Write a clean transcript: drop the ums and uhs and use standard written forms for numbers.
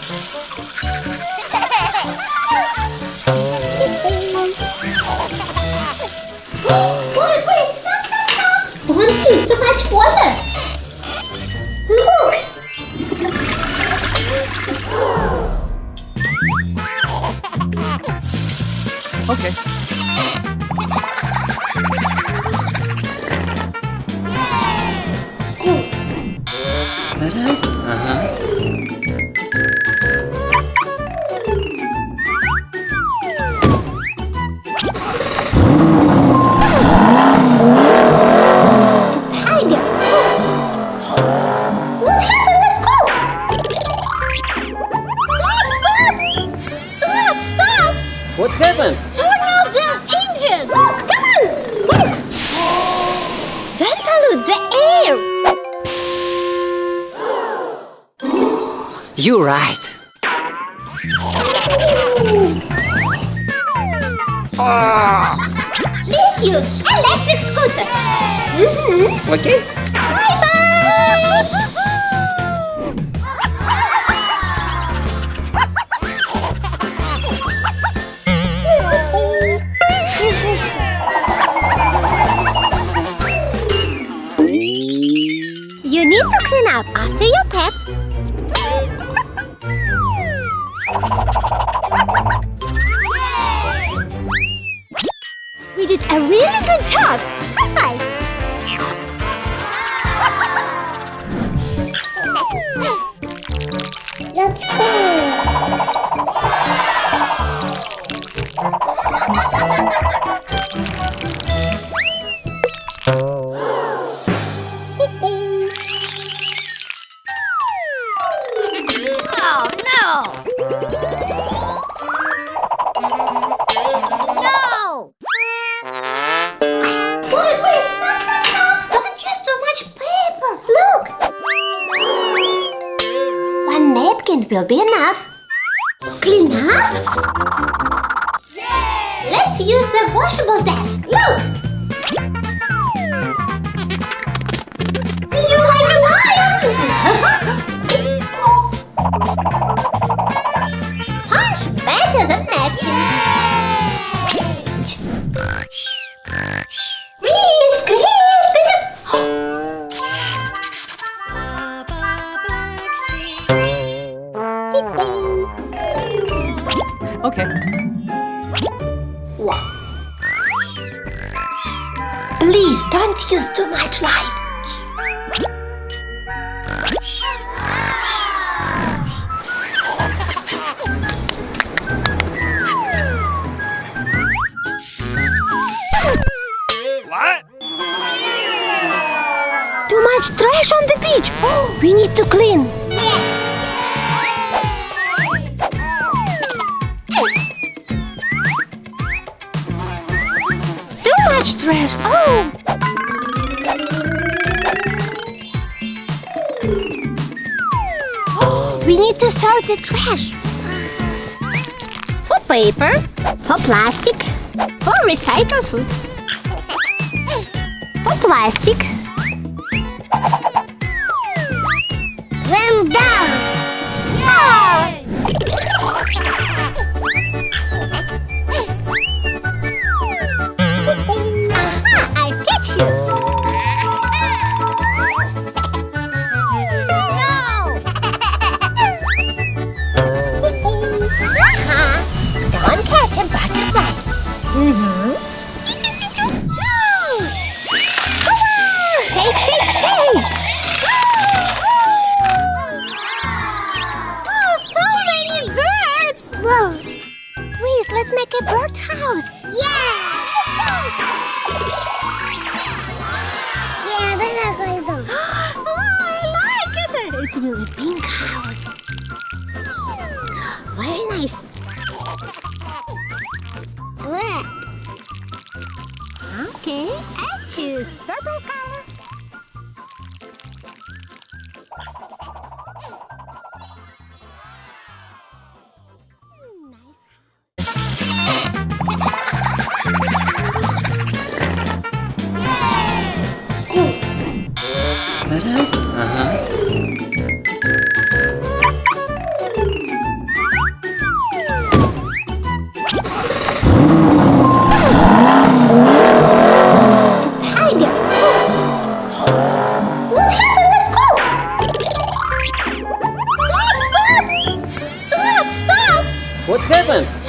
Wait, stop! Don't use too much water. Look! Okay. Tiger! What happened? Let's go! Stop! What happened? Turn off the engine! Look, come on! Look! Don't pollute the air! You're right. Please use electric scooter. Okay. Bye-bye! You need to clean up after your pet. We did a really good job. High five. Let's go. Oh no! No! Wait, stop! Don't use too much paper. Look! One napkin will be enough. Clean up? Let's use the washable desk. Look! You like a lion? Much better than napkin. Grease! Okay. Please don't use too much light. What? Too much trash on the beach. We need to clean. Too much trash. Oh. We need to sort the trash. For paper, for plastic, for recycle food. For plastic. Then down. I catch you. Don't catch a butterfly. Shake, shake, shake. Oh, so many birds. Whoa. Please, let's make a bird house. Yeah. Yeah, that's a great one. Oh, I like it. It will be a pink house. Very nice. Black. Okay, I choose purple color. Nice. happened?